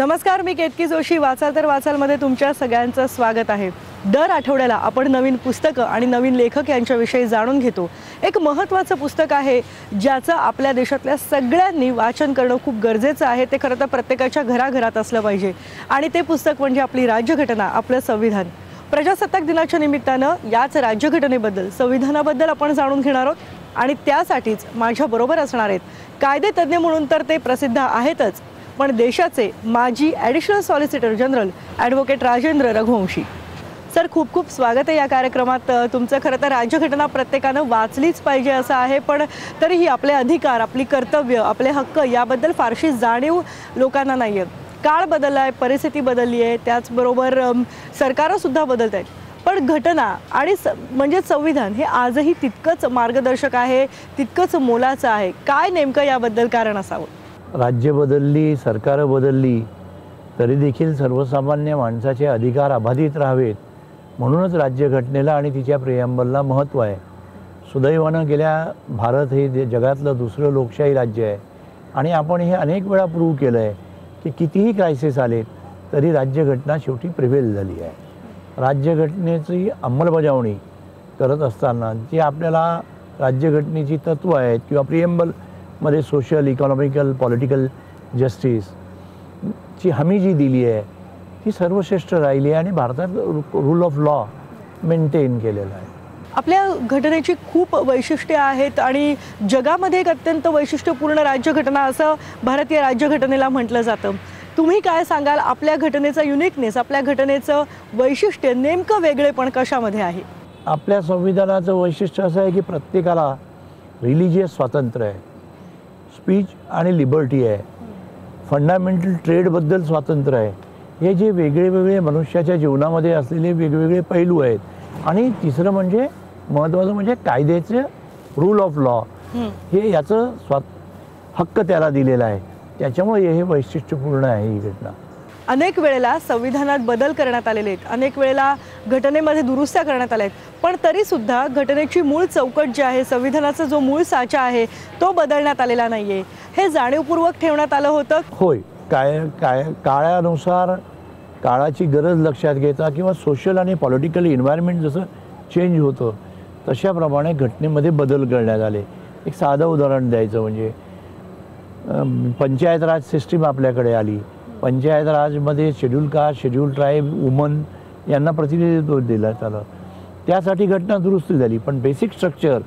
नमस्कार, मी केतकी जोशी. वाचाल तर वाचालमध्ये तुमच्या सगळ्यांचं स्वागत आहे. दर आठवड्याला आपण नवीन पुस्तकं आणि नवीन लेखक यांच्याविषयी जाणून घेतो. एक महत्त्वाचं पुस्तक आहे ज्याचं आपल्या देशातल्या सगळ्यांनी वाचन करणं खूप गरजेचं आहे. ते खरं तर प्रत्येकाच्या घराघरात असलं पाहिजे आणि ते पुस्तक म्हणजे आपली राज्यघटना, आपलं संविधान. प्रजासत्ताक दिनाच्या निमित्तानं याच राज्यघटनेबद्दल, संविधानाबद्दल आपण जाणून घेणार आहोत आणि त्यासाठीच माझ्याबरोबर असणार आहेत कायदेतज्ञ म्हणून तर ते प्रसिद्ध आहेतच, पण देशाचे माजी additional solicitor general advocate Rajendra Raghuvanshi. Sir, खूप खूप स्वागत आहे या कार्यक्रमात तुमचं. खरं तर राज्यघटना प्रत्येकानं वाचलीच पाहिजे असं आहे, पण तरीही आपले अधिकार, आपली कर्तव्य, आपले हक्क याबद्दल फारशी जाणीव लोकांना नाही आहे. काळ बदलला आहे, परिस्थिती बदलली आहे, त्याचबरोबर सरकारंसुद्धा बदलत आहेत. पण घटना आणि म्हणजे संविधान हे आजही तितकंच मार्गदर्शक आहे, तितकंच मोलाचं आहे. काय नेमकं याबद्दल कारण असावं? राज्य बदलली, सरकारं बदलली तरी देखील सर्वसामान्य माणसाचे अधिकार अबाधित राहावेत म्हणूनच राज्यघटनेला आणि तिच्या प्रिॲम्बलला महत्त्व आहे. सुदैवानं भारत हे जगातलं दुसरं लोकशाही राज्य आहे आणि आपण हे अनेक वेळा प्रूव्ह केलं आहे की कितीही क्रायसिस आले तरी राज्यघटना शेवटी प्रिव्हेल झाली आहे. राज्यघटनेची अंमलबजावणी करत असताना जी आपल्याला राज्यघटनेची तत्त्व आहेत किंवा प्रिॲम्बलमध्ये सोशल, इकॉनॉमिकल, पॉलिटिकल जस्टिसची हमी जी दिली आहे ती सर्वश्रेष्ठ राहिली आहे आणि भारतात रूल ऑफ लॉ मेंटेन केलेला आहे. आपल्या घटनेची खूप वैशिष्ट्ये आहेत आणि जगामध्ये एक अत्यंत वैशिष्ट्यपूर्ण राज्यघटना असं भारतीय राज्यघटनेला म्हटलं जातं. तुम्ही काय सांगाल, आपल्या घटनेचा युनिकनेस, आपल्या घटनेचं वैशिष्ट्य नेमकं वेगळेपण कशामध्ये आहे? आपल्या संविधानाचं वैशिष्ट्य असं आहे की प्रत्येकाला रिलिजियस स्वातंत्र्य आहे, स्पीच आणि लिबर्टी आहे, फंडामेंटल ट्रेडबद्दल स्वातंत्र्य आहे. हे जे वेगळे वेगळे मनुष्याच्या जीवनामध्ये असलेले वेगवेगळे पैलू आहेत. आणि तिसरं म्हणजे महत्त्वाचं म्हणजे कायद्याचे रूल ऑफ लॉ, हे याचं हक्क त्याला दिलेला आहे. त्याच्यामुळे हे वैशिष्ट्यपूर्ण आहे ही घटना. अनेक वेळेला संविधानात बदल करण्यात आलेले आहेत, अनेक वेळेला घटनेमध्ये दुरुस्त्या करण्यात आल्या आहेत, पण तरीसुद्धा घटनेची मूळ चौकट जी आहे, संविधानाचा जो मूळ साचा आहे तो बदलण्यात आलेला नाही आहे. हे जाणीवपूर्वक ठेवण्यात आलं होतं. होय, काळानुसार काळाची गरज लक्षात घेता किंवा सोशल आणि पॉलिटिकल एन्व्हायरमेंट जसं चेंज होतं तशाप्रमाणे घटनेमध्ये बदल करण्यात आले. एक साधं उदाहरण द्यायचं म्हणजे पंचायत राज सिस्टीम आपल्याकडे आली. पंचायत राजमध्ये schedule caste, schedule tribe, woman यांना प्रतिनिधित्व दिलं आलं. त्यासाठी घटना दुरुस्ती झाली, पण बेसिक स्ट्रक्चर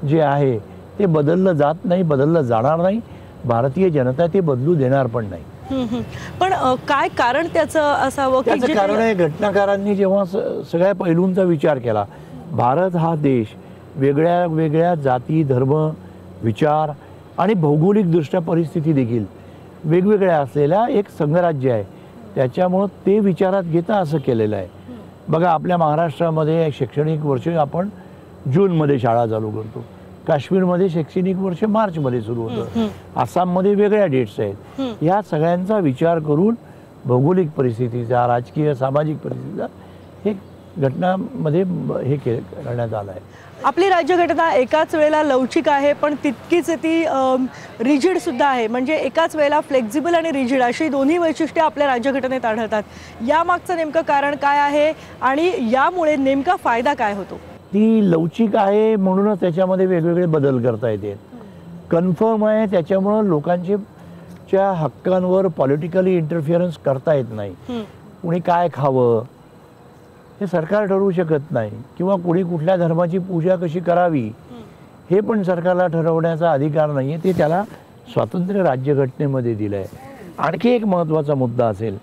जे आहे ते बदललं जात नाही, बदललं जाणार नाही. भारतीय जनता ते बदलू देणार पण नाही. पण काय कारण त्याचं असावं? त्याचं कारण आहे घटनाकारांनी जेव्हा सगळ्या पैलूंचा विचार केला. भारत हा देश वेगळ्या वेगळ्या जाती, धर्म, विचार आणि भौगोलिकदृष्ट्या परिस्थिती देखील वेगवेगळ्या असलेला एक संघराज्य आहे. त्याच्यामुळं ते विचारात घेता असं केलेलं आहे. बघा, आपल्या महाराष्ट्रामध्ये शैक्षणिक वर्ष आपण जूनमध्ये शाळा चालू करतो. काश्मीरमध्ये शैक्षणिक वर्ष मार्चमध्ये सुरू होतं. आसाममध्ये वेगळ्या डेट्स आहेत. या सगळ्यांचा विचार करून भौगोलिक परिस्थितीचा, राजकीय, सामाजिक परिस्थितीचा हे घटनामध्ये हे करण्यात आलं आहे. आपली राज्यघटना एकाच वेळेला लवचिक आहे पण तितकीच ती रिजिड सुद्धा आहे. म्हणजे एकाच वेळेला फ्लेक्झिबल आणि रिजिड अशी दोन्ही वैशिष्ट्ये आपल्या राज्यघटनेत आढळतात. यामागचं नेमकं कारण काय आहे आणि यामुळे नेमका फायदा काय होतो? ती लवचिक आहे म्हणूनच त्याच्यामध्ये वेगवेगळे बदल करता येते. कन्फर्म आहे त्याच्यामुळं लोकांच्या हक्कांवर पॉलिटिकली इंटरफिअरन्स करता येत नाही. कुणी काय खावं हे सरकार ठरवू शकत नाही किंवा कुणी कुठल्या धर्माची पूजा कशी करावी हे पण सरकारला ठरवण्याचा अधिकार नाही आहे. ते त्याला स्वातंत्र्य राज्यघटनेमध्ये दिलं आहे. आणखी एक महत्त्वाचा मुद्दा असेल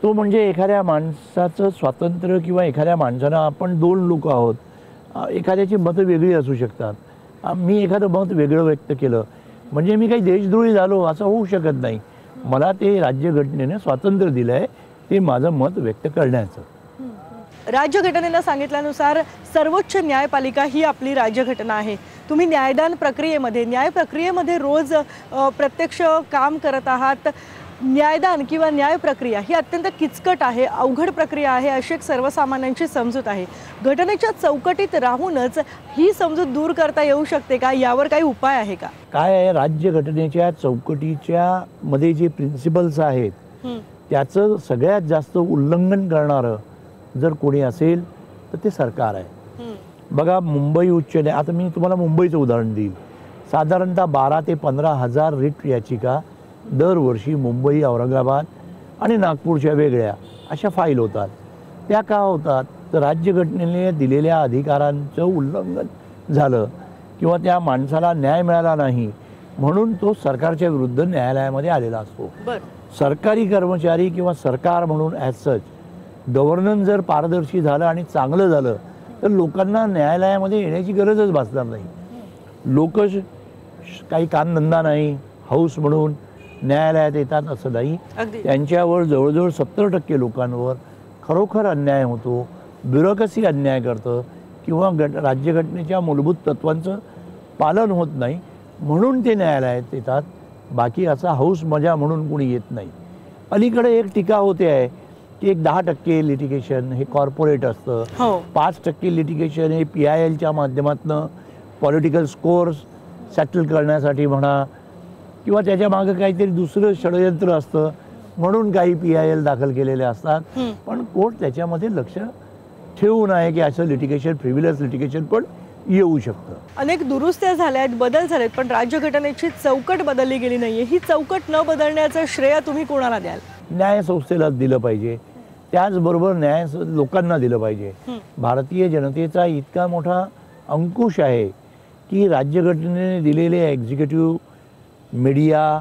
तो म्हणजे एखाद्या माणसाचं स्वातंत्र्य किंवा एखाद्या माणसानं, आपण दोन लोक आहोत, एखाद्याची मतं वेगळी असू शकतात. मी एखादं मत वेगळं व्यक्त केलं म्हणजे मी काही देशद्रोही झालो असं होऊ शकत नाही. मला ते राज्यघटनेनं स्वातंत्र्य दिलं आहे ते माझं मत व्यक्त करण्याचं. राज्यघटनेनं सांगितल्यानुसार सर्वोच्च न्यायपालिका ही आपली राज्यघटना आहे. तुम्ही न्याय प्रक्रियेमध्ये रोज प्रत्यक्ष काम करत आहात. न्यायदान किंवा न्याय प्रक्रिया ही अत्यंत किचकट आहे, अवघड प्रक्रिया आहे अशी एक सर्वसामान्यांची समजूत आहे. घटनेच्या चौकटीत राहूनच ही समजूत दूर करता येऊ शकते का? यावर काही उपाय आहे का? काय आहे, राज्यघटनेच्या चौकटीच्या मध्ये जे प्रिन्सिपल्स आहेत त्याचं सगळ्यात जास्त उल्लंघन करणारं जर कोणी असेल तर ते सरकार आहे. बघा, मुंबई उच्च न्यायालय, आता मी तुम्हाला मुंबईचं उदाहरण देईल. साधारणतः 12 ते 15 हजार रिट याचिका दरवर्षी मुंबई, औरंगाबाद आणि नागपूरच्या वेगळ्या अशा फाईल होतात. त्या का होतात? तर राज्यघटनेने दिलेल्या अधिकारांचं उल्लंघन झालं किंवा त्या माणसाला न्याय मिळाला नाही म्हणून तो सरकारच्या विरुद्ध न्यायालयामध्ये आलेला असतो. सरकारी कर्मचारी किंवा सरकार म्हणून ॲज सच गव्हर्नन्स जर पारदर्शी झालं आणि चांगलं झालं तर लोकांना न्यायालयामध्ये येण्याची गरजच भासणार नाही. लोक काही कामधंदा नाही, हौस म्हणून न्यायालयात येतात असं नाही. त्यांच्यावर जवळजवळ 70% लोकांवर खरोखर अन्याय होतो, ब्युरोक्रसी अन्याय करतं किंवा राज्यघटनेच्या मूलभूत तत्वांचं पालन होत नाही म्हणून ते न्यायालयात येतात. बाकी असा हौस मजा म्हणून कोणी येत नाही. अलीकडे एक टीका होते आहे की एक 10% लिटिगेशन हे कॉर्पोरेट असतं, 5% लिटिगेशन हे PILच्या माध्यमातून पॉलिटिकल स्कोर्स सेटल करण्यासाठी म्हणा किंवा त्याच्या मागे काहीतरी दुसरं षडयंत्र असतं म्हणून काही PIL दाखल केलेले असतात. पण कोर्ट त्याच्यामध्ये लक्ष ठेवून आहे की असं लिटिगेशन, फ्रिव्हिलस लिटिगेशन पण येऊ शकतं. अनेक दुरुस्त्या झाल्या आहेत, बदल झालेत, पण राज्यघटनेची चौकट बदलली गेली नाहीये. ही चौकट न बदलण्याचं श्रेय तुम्ही कोणाला द्याल? न्याय संस्थेला दिलं पाहिजे, त्याचबरोबर न्याय लोकांना दिलं पाहिजे. भारतीय जनतेचा इतका मोठा अंकुश आहे की राज्यघटनेने दिलेले एक्झिक्युटिव्ह, मीडिया,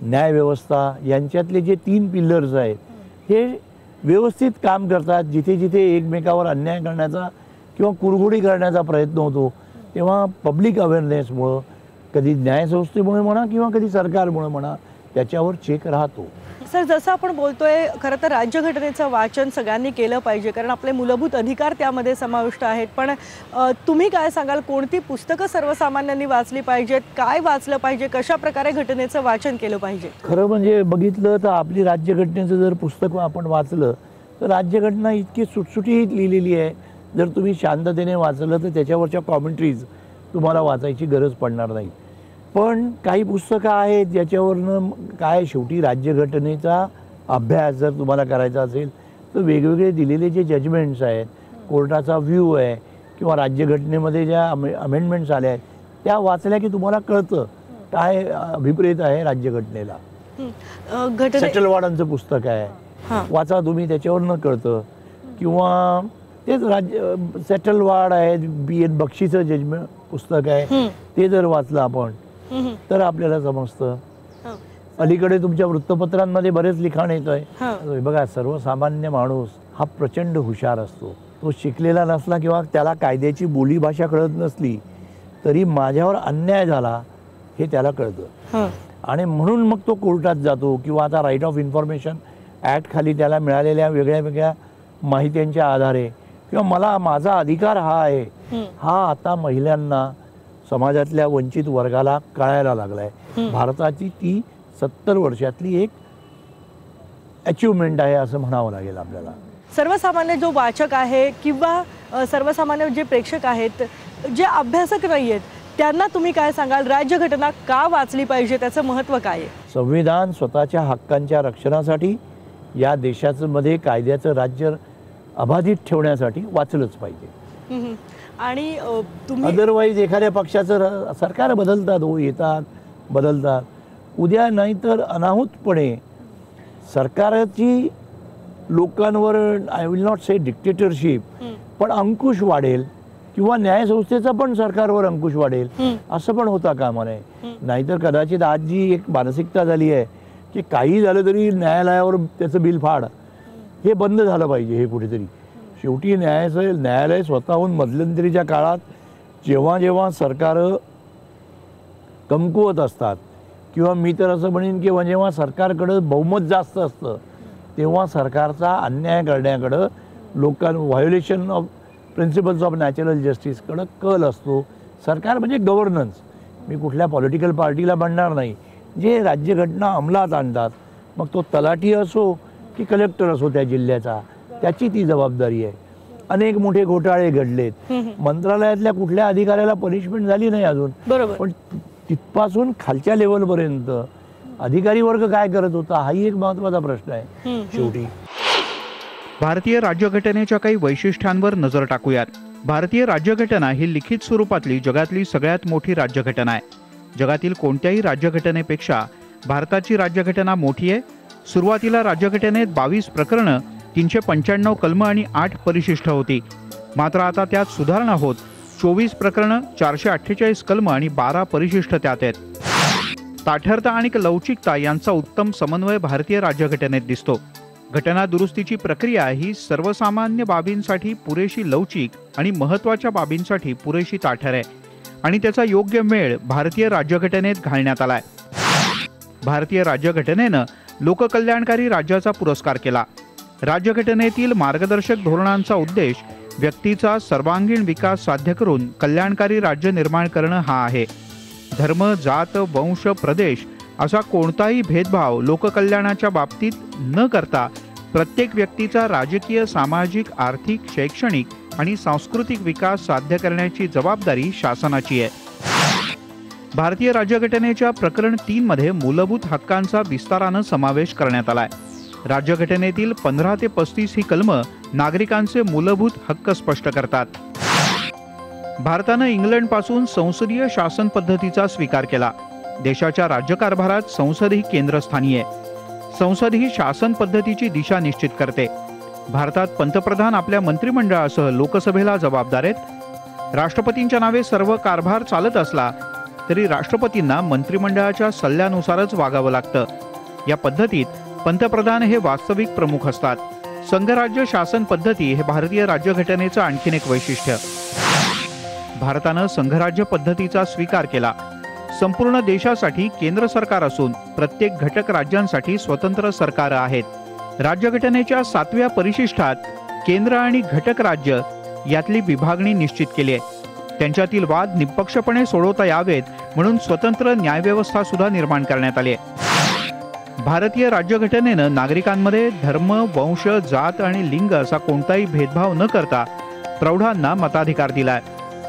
न्यायव्यवस्था यांच्यातले जे 3 पिल्लर्स आहेत हे व्यवस्थित काम करतात. जिथे जिथे एकमेकावर अन्याय करण्याचा किंवा कुरघोडी करण्याचा प्रयत्न होतो तेव्हा पब्लिक अवेअरनेसमुळं, कधी न्यायसंस्थेमुळे म्हणा किंवा कधी सरकारमुळे म्हणा, त्याच्यावर चेक राहतो. सर, जसं आपण बोलतोय, खरं तर राज्यघटनेचं वाचन सगळ्यांनी केलं पाहिजे कारण आपले मूलभूत अधिकार त्यामध्ये समाविष्ट आहेत. पण तुम्ही काय सांगाल, कोणती पुस्तकं सर्वसामान्यांनी वाचली पाहिजेत, काय वाचलं पाहिजे, कशा प्रकारे घटनेचं वाचन केलं पाहिजे? खरं म्हणजे बघितलं तर आपली राज्यघटनेचं जर पुस्तक आपण वाचलं तर राज्यघटना इतकी सुटसुटीत लिहिलेली आहे. जर तुम्ही शांततेने वाचलं तर त्याच्यावरच्या कॉमेंट्रीज तुम्हाला वाचायची गरज पडणार नाही. पण काही पुस्तकं आहेत ज्याच्यावरनं काय, शेवटी राज्यघटनेचा अभ्यास जर तुम्हाला करायचा असेल तर वेगवेगळे दिलेले जे जजमेंट्स आहेत, कोर्टाचा व्ह्यू आहे किंवा राज्यघटनेमध्ये ज्या अमेंडमेंट्स आल्या आहेत त्या वाचल्या की तुम्हाला कळतं काय अभिप्रेत आहे राज्यघटनेला. सेटलवाडांचं पुस्तक आहे, वाचा तुम्ही, त्याच्यावरनं कळतं. किंवा तेच सेटलवाड आहे, BN बक्षीचं जजमेंट पुस्तक आहे, ते जर वाचलं आपण तर आपल्याला समजतं. अलीकडे तुमच्या वृत्तपत्रांमध्ये बरेच लिखाण येत आहे. बघा, सर्वसामान्य माणूस हा प्रचंड हुशार असतो. तो शिकलेला नसला किंवा त्याला कायद्याची बोलीभाषा कळत नसली तरी माझ्यावर अन्याय झाला हे त्याला कळतं आणि म्हणून मग तो कोर्टात जातो किंवा आता राईट ऑफ इन्फॉर्मेशन ॲक्ट खाली त्याला मिळालेल्या वेगळ्या वेगळ्या माहित्यांच्या आधारे किंवा मला माझा अधिकार हा आहे, हा आता महिलांना, समाजातल्या वंचित वर्गाला कळायला लागलाय. भारताची ती 70 वर्षातली एक अचिव्हमेंट आहे असं म्हणावं लागेल आपल्याला. सर्वसामान्य जो वाचक आहे किंवा सर्वसामान्य जे प्रेक्षक आहेत, जे अभ्यासक नाही आहेत, त्यांना तुम्ही काय सांगाल? राज्यघटना का वाचली पाहिजे, त्याचं महत्त्व काय आहे? संविधान स्वतःच्या हक्कांच्या रक्षणासाठी, या देशाचं मध्ये कायद्याचं राज्य अबाधित ठेवण्यासाठी वाचलंच पाहिजे. आणि तुम्ही अदरवाईज एखाद्या पक्षाचं सरकार बदलतात, येतात बदलतात, उद्या नाहीतर अनाहूतपणे सरकारची लोकांवर, I will not say dictatorship, पण अंकुश वाढेल किंवा न्यायसंस्थेचा पण सरकारवर अंकुश वाढेल असं पण होता कामा नये. नाहीतर कदाचित आज जी एक मानसिकता झाली आहे की काही झालं तरी न्यायालयावर त्याचं बिल फाड, हे बंद झालं पाहिजे. हे कुठेतरी शेवटी न्यायालय स्वतःहून मध्यंतरीच्या काळात जेव्हा जेव्हा सरकार कमकुवत असतात किंवा मी तर असं म्हणेन की जेव्हा सरकारकडं बहुमत जास्त असतं तेव्हा सरकारचा अन्याय करण्याकडं violation of principles of natural जस्टिसकडं कल असतो. सरकार म्हणजे गव्हर्नन्स. मी कुठल्या पॉलिटिकल पार्टीला म्हणणार नाही. जे राज्यघटना अंमलात आणतात मग तो तलाठी असो की कलेक्टर असो त्या जिल्ह्याचा, त्याची ती जबाबदारी आहे. अनेक मोठे घोटाळे घडलेत, मंत्रालयातल्या कुठल्या अधिकाऱ्याला पनिशमेंट झाली नाही अजून, बरोबर. पण तिथपासून खालच्या लेवलपर्यंत अधिकारी वर्ग काय करत होता हाही एक महत्त्वाचा प्रश्न आहे. शेवटी भारतीय राज्यघटनेच्या काही वैशिष्ट्यांवर नजर टाकूयात. भारतीय राज्यघटना ही लिखित स्वरूपातली जगातली सगळ्यात मोठी राज्यघटना आहे. जगातील कोणत्याही राज्यघटनेपेक्षा भारताची राज्यघटना मोठी आहे. सुरुवातीला राज्यघटनेत 22 प्रकरणं, 395 कलम आणि 8 परिशिष्ट होती. मात्र आता त्यात सुधारणा होत 24 प्रकरणं, 448 कलम आणि 12 परिशिष्ट त्यात आहेत. ताठरता आणि लवचिकता यांचा उत्तम समन्वय भारतीय राज्यघटनेत दिसतो. घटना दुरुस्तीची प्रक्रिया ही सर्वसामान्य बाबींसाठी पुरेशी लवचिक आणि महत्त्वाच्या बाबींसाठी पुरेशी ताठर आहे आणि त्याचा योग्य मेळ भारतीय राज्यघटनेत घालण्यात आलाय. भारतीय राज्यघटनेनं लोककल्याणकारी राज्याचा पुरस्कार केला. राज्यघटनेतील मार्गदर्शक धोरणांचा उद्देश व्यक्तीचा सर्वांगीण विकास साध्य करून कल्याणकारी राज्य निर्माण करणं हा आहे. धर्म, जात, वंश, प्रदेश असा कोणताही भेदभाव लोककल्याणाच्या बाबतीत न करता प्रत्येक व्यक्तीचा राजकीय, सामाजिक, आर्थिक, शैक्षणिक आणि सांस्कृतिक विकास साध्य करण्याची जबाबदारी शासनाची आहे. भारतीय राज्यघटनेच्या प्रकरण 3 मध्ये मूलभूत हक्कांचा विस्तारानं समावेश करण्यात आलाय. राज्यघटनेतील 15 ते 35 ही कलमं नागरिकांचे मूलभूत हक्क स्पष्ट करतात. भारतानं इंग्लंडपासून संसदीय शासन पद्धतीचा स्वीकार केला. देशाच्या राज्यकारभारात संसद ही केंद्रस्थानी आहे. संसद ही शासन पद्धतीची दिशा निश्चित करते. भारतात पंतप्रधान आपल्या मंत्रिमंडळासह लोकसभेला जबाबदार आहेत. राष्ट्रपतींच्या नावे सर्व कारभार चालत असला तरी राष्ट्रपतींना मंत्रिमंडळाच्या सल्ल्यानुसारच वागावं लागतं. या पद्धतीत पंतप्रधान हे वास्तविक प्रमुख असतात. संघराज्य शासन पद्धती हे भारतीय राज्यघटनेचं आणखीन एक वैशिष्ट्य. भारतानं संघराज्य पद्धतीचा स्वीकार केला. संपूर्ण देशासाठी केंद्र सरकार असून प्रत्येक घटक राज्यांसाठी स्वतंत्र सरकारं आहेत. राज्यघटनेच्या 7व्या परिशिष्टात केंद्र आणि घटक राज्य यातली विभागणी निश्चित केली आहे. त्यांच्यातील वाद निष्पक्षपणे सोडवता यावेत म्हणून स्वतंत्र न्यायव्यवस्था सुद्धा निर्माण करण्यात आली आहे. भारतीय राज्यघटनेनं नागरिकांमध्ये धर्म, वंश, जात आणि लिंग असा कोणताही भेदभाव न करता प्रौढांना मताधिकार दिलाय.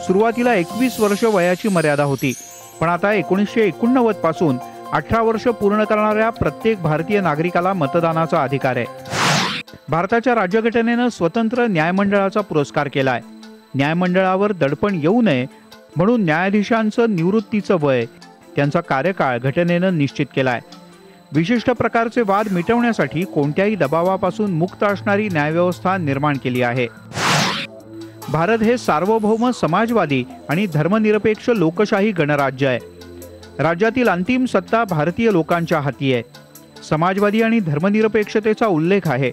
सुरुवातीला 21 वर्ष वयाची मर्यादा होती, पण आता 1989 पासून 18 वर्ष पूर्ण करणाऱ्या प्रत्येक भारतीय नागरिकाला मतदानाचा अधिकार आहे. भारताच्या राज्यघटनेनं स्वतंत्र न्यायमंडळाचा पुरस्कार केलाय. न्यायमंडळावर दडपण येऊ नये म्हणून न्यायाधीशांचं निवृत्तीचं वय, त्यांचा कार्यकाळ घटनेनं निश्चित केलाय. विशिष्ट प्रकारचे वाद मिटवण्यासाठी कोणत्याही दबावापासून मुक्त असणारी न्यायव्यवस्था निर्माण केली आहे. भारत हे सार्वभौम, समाजवादी आणि धर्मनिरपेक्ष लोकशाही गणराज्य आहे. राज्यातील अंतिम सत्ता भारतीय लोकांच्या हाती आहे. समाजवादी आणि धर्मनिरपेक्षतेचा उल्लेख आहे.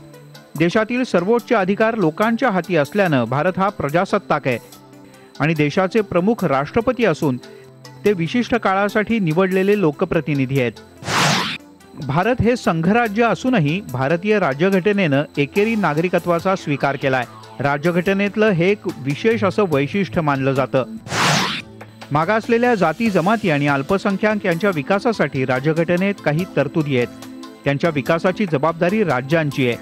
देशातील सर्वोच्च अधिकार लोकांच्या हाती असल्यानं भारत हा प्रजासत्ताक आहे आणि देशाचे प्रमुख राष्ट्रपती असून ते विशिष्ट काळासाठी निवडलेले लोकप्रतिनिधी आहेत. भारत हे संघराज्य असूनही भारतीय राज्यघटनेनं एकेरी नागरिकत्वाचा स्वीकार केलाय. राज्यघटनेतलं हे एक विशेष असं वैशिष्ट्य मानलं जातं. मागासलेल्या जाती, जमाती आणि अल्पसंख्याक यांच्या विकासासाठी राज्यघटनेत काही तरतुदी आहेत. त्यांच्या विकासाची जबाबदारी राज्यांची आहे.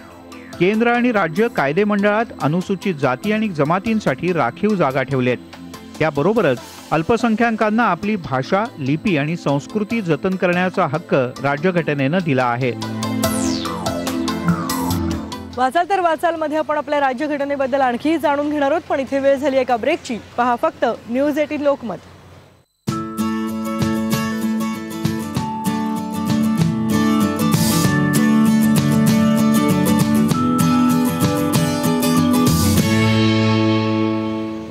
केंद्र आणि राज्य कायदेमंडळात अनुसूचित जाती आणि जमातींसाठी राखीव जागा ठेवलेत. त्याबरोबरच अल्पसंख्याकांना आपली भाषा, लिपी आणि संस्कृती जतन करण्याचा हक्क राज्यघटनेनं दिला आहे. वाचाल तर वाचाल मध्ये आपण आपल्या राज्यघटनेबद्दल आणखी जाणून घेणार आहोत, पण इथे वेळ झाली एका ब्रेकची. पहा फक्त न्यूज 18 लोकमत.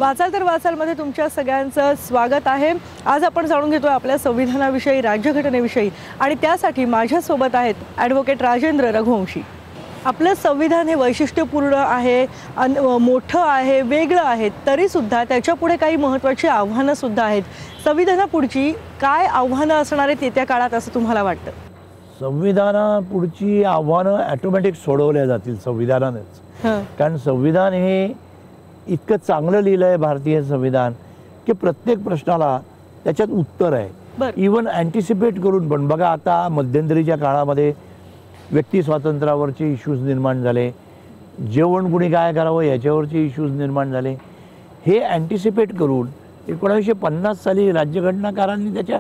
वाचाल तर वाचाल मध्ये तुमच्या सगळ्यांचं स्वागत आहे. आज आपण जाणून घेतोय आपल्या संविधानाविषयी, राज्यघटनेविषयी, आणि त्यासाठी माझ्यासोबत आहेत ॲडव्होकेट राजेंद्र रघुवंशी. आपलं संविधान हे वैशिष्ट्यपूर्ण आहे, मोठं आहे, वेगळं आहे, तरीसुद्धा त्याच्यापुढे काही महत्त्वाची आव्हानं सुद्धा आहेत. संविधानापुढची काय आव्हानं असणार आहेत येत्या काळात असं तुम्हाला वाटतं? संविधानापुढची आव्हानं ॲटोमॅटिक सोडवल्या जातील संविधानानेच. कारण संविधान हे इतकं चांगलं लिहिलं आहे भारतीय संविधान की प्रत्येक प्रश्नाला त्याच्यात उत्तर आहे. इवन अँटिसिपेट करून पण. बघा आता मध्यंतरीच्या काळामध्ये व्यक्ती स्वातंत्र्यावरचे इश्यूज निर्माण झाले, जेवण कुणी काय करावं याच्यावरचे इश्यूज निर्माण झाले. हे अँटिसिपेट करून 1950 साली राज्यघटनाकारांनी त्याच्या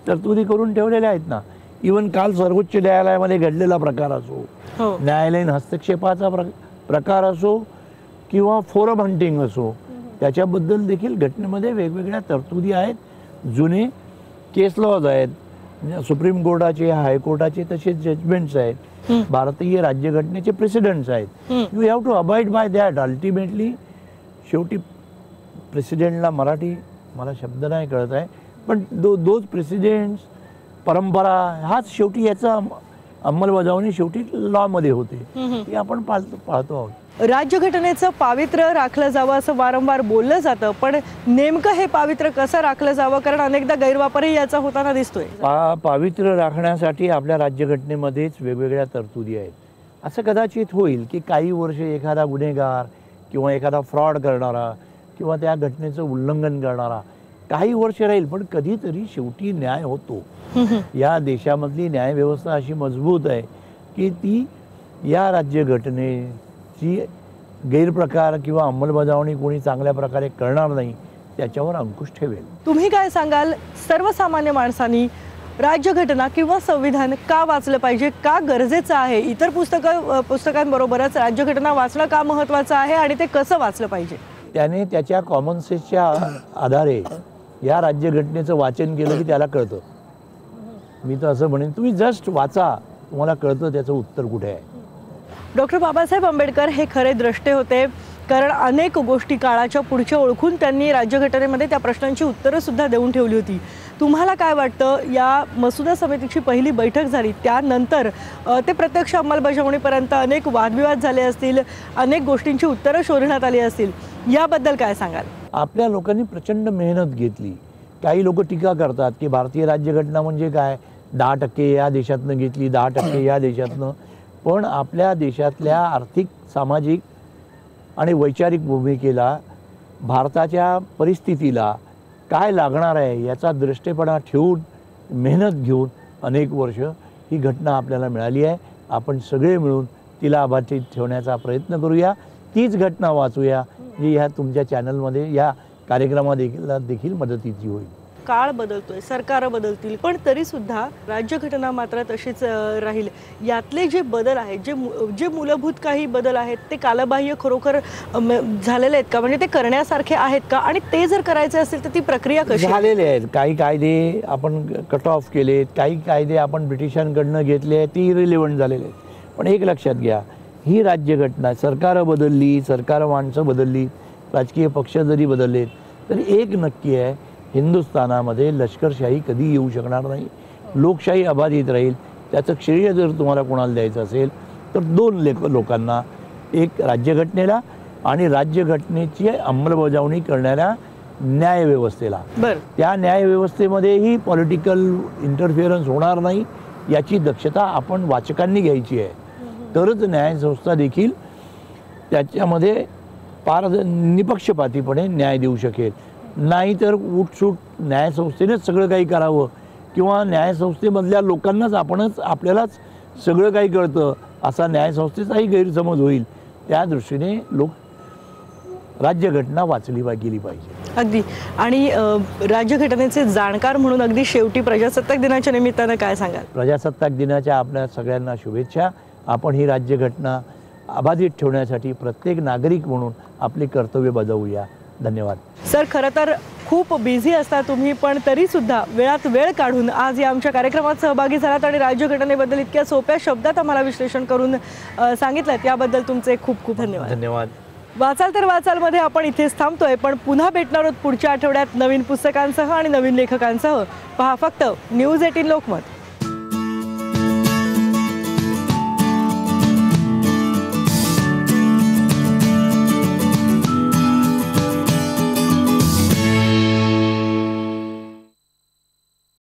तरतुदी करून ठेवलेल्या आहेत ना. इवन काल सर्वोच्च न्यायालयामध्ये घडलेला प्रकार असो, न्यायालयीन हस्तक्षेपाचा प्रकार असो किंवा फोरम हंटिंग असो, त्याच्याबद्दल देखील घटनेमध्ये वेगवेगळ्या तरतुदी आहेत. जुने केस लॉज आहेत, सुप्रीम कोर्टाचे, हायकोर्टाचे तसेच जजमेंट्स आहेत, भारतीय राज्यघटनेचे प्रेसिडेंट्स आहेत. You have to abide by that. Ultimately शेवटी प्रेसिडेंटला मराठी मला शब्द नाही कळत आहे, पण दोज प्रेसिडेंट्स परंपरा हाच शेवटी याचा अंमलबजावणी शेवटी लॉमध्ये होते. हे आपण पाहतो आहोत. राज्यघटनेचं पावित्र्य राखलं जावं असं वारंवार बोललं जातं, पण नेमकं हे पावित्र्य कसं राखलं जावं, कारण अनेकदा गैरवापरही याचा होताना दिसतोय. पावित्र्य राखण्यासाठी आपल्या राज्यघटनेमध्येच वेगवेगळ्या तरतुदी आहेत. असं कदाचित होईल की काही वर्ष एखादा गुन्हेगार किंवा एखादा फ्रॉड करणारा किंवा त्या घटनेचं उल्लंघन करणारा काही वर्ष राहील, पण कधीतरी शेवटी न्याय होतो. या देशामधली न्यायव्यवस्था अशी मजबूत आहे की ती या राज्यघटनेची गैरप्रकार किंवा अंमलबजावणी कोणी चांगल्या प्रकारे करणार नाही त्याच्यावर अंकुश ठेवेल. तुम्ही काय सांगाल, सर्वसामान्य माणसांनी राज्यघटना किंवा संविधान का वाचलं पाहिजे, का गरजेचं आहे? इतर पुस्तकांबरोबरच राज्यघटना वाचणं का महत्त्वाचं आहे आणि ते कसं वाचलं पाहिजे? त्याने त्याच्या कॉमन सेन्सच्या आधारे या राज्यघटनेचं वाचन केलं की त्याला कळतं. मी तर असं म्हणेन, तुम्ही जस्ट वाचा, तुम्हाला कळतं त्याचं उत्तर कुठे आहे. डॉक्टर बाबासाहेब आंबेडकर हे खरे द्रष्टे होते, कारण अनेक गोष्टी काळाच्या पुढच्या ओळखून त्यांनी राज्यघटनेमध्ये त्या प्रश्नांची उत्तरं सुद्धा देऊन ठेवली होती. तुम्हाला काय वाटतं, या मसुदा समितीची पहिली बैठक झाली त्यानंतर ते प्रत्यक्ष अंमलबजावणीपर्यंत अनेक वादविवाद झाले असतील, अनेक गोष्टींची उत्तरं शोधण्यात आली असतील, याबद्दल काय सांगाल? आपल्या लोकांनी प्रचंड मेहनत घेतली. काही लोक टीका करतात की भारतीय राज्यघटना म्हणजे काय, 10% या देशातनं घेतली, 10% या देशातनं. पण आपल्या देशातल्या आर्थिक, सामाजिक आणि वैचारिक भूमिकेला, भारताच्या परिस्थितीला काय लागणार आहे याचा दृष्टेपणा ठेवून, मेहनत घेऊन अनेक वर्ष ही घटना आपल्याला मिळाली आहे. आपण सगळे मिळून तिला अबाधित ठेवण्याचा प्रयत्न करूया. तीच घटना वाचूया जी ह्या तुमच्या चॅनलमध्ये, या कार्यक्रमाला देखील मदतीची होईल. काळ बदलतोय, सरकार बदलतील, पण तरी सुद्धा राज्यघटना मात्र तशीच राहील. यातले जे बदल आहेत, जे मूलभूत काही बदल आहेत, ते कालबाह्य खरोखर झालेले आहेत का? म्हणजे ते करण्यासारखे आहेत का? आणि ते जर करायचे असेल तर ती प्रक्रिया कशी? झालेले आहेत. काही कायदे आपण कट ऑफ केलेत, काही कायदे आपण ब्रिटिशांकडनं घेतले आहेत, ती इरिलेव्हंट झालेले आहेत. पण एक लक्षात घ्या, ही राज्यघटना, सरकारं बदलली, सरकार माणसं बदलली, राजकीय पक्ष जरी बदललेत, तरी एक नक्की आहे, हिंदुस्थानामध्ये लष्करशाही कधी येऊ शकणार नाही. लोकशाही अबाधित राहील. त्याचं श्रेय जर तुम्हाला कोणाला द्यायचं असेल तर दोन लोकांना, एक राज्यघटनेला आणि राज्यघटनेची अंमलबजावणी करणाऱ्या न्यायव्यवस्थेला. त्या न्यायव्यवस्थेमध्येही पॉलिटिकल इंटरफिअरन्स होणार नाही याची दक्षता आपण वाचकांनी घ्यायची आहे. तरच न्यायसंस्था देखील त्याच्यामध्ये निपक्षपातीपणे न्याय देऊ शकेल. नाहीतर उठसूट न्यायसंस्थेनेच सगळं काही करावं किंवा न्यायसंस्थेमधल्या लोकांनाच आपल्यालाच सगळं काही कळतं असा न्यायसंस्थेचाही गैरसमज होईल. त्या दृष्टीने राज्यघटना वाचली गेली पाहिजे. अगदी. आणि राज्यघटनेचे जाणकार म्हणून अगदी शेवटी प्रजासत्ताक दिनाच्या निमित्तानं काय सांगाल? प्रजासत्ताक दिनाच्या आपल्या सगळ्यांना शुभेच्छा. आपण ही राज्यघटना अबाधित ठेवण्यासाठी प्रत्येक नागरिक म्हणून आपले कर्तव्य बजावूया. धन्यवाद. सर, खरं तर खूप बिझी असता तुम्ही, पण तरी सुद्धा वेळात वेळ काढून आज या आमच्या कार्यक्रमात सहभागी झालात आणि राज्यघटनेबद्दल इतक्या सोप्या शब्दात आम्हाला विश्लेषण करून सांगितलं, त्याबद्दल तुमचे खूप खूप धन्यवाद. धन्यवाद. वाचाल तर वाचालमध्ये आपण इथेच थांबतोय, पण पुन्हा भेटणार आहोत पुढच्या आठवड्यात नवीन पुस्तकांसह आणि नवीन लेखकांसह. पहा फक्त न्यूज 18 लोकमत.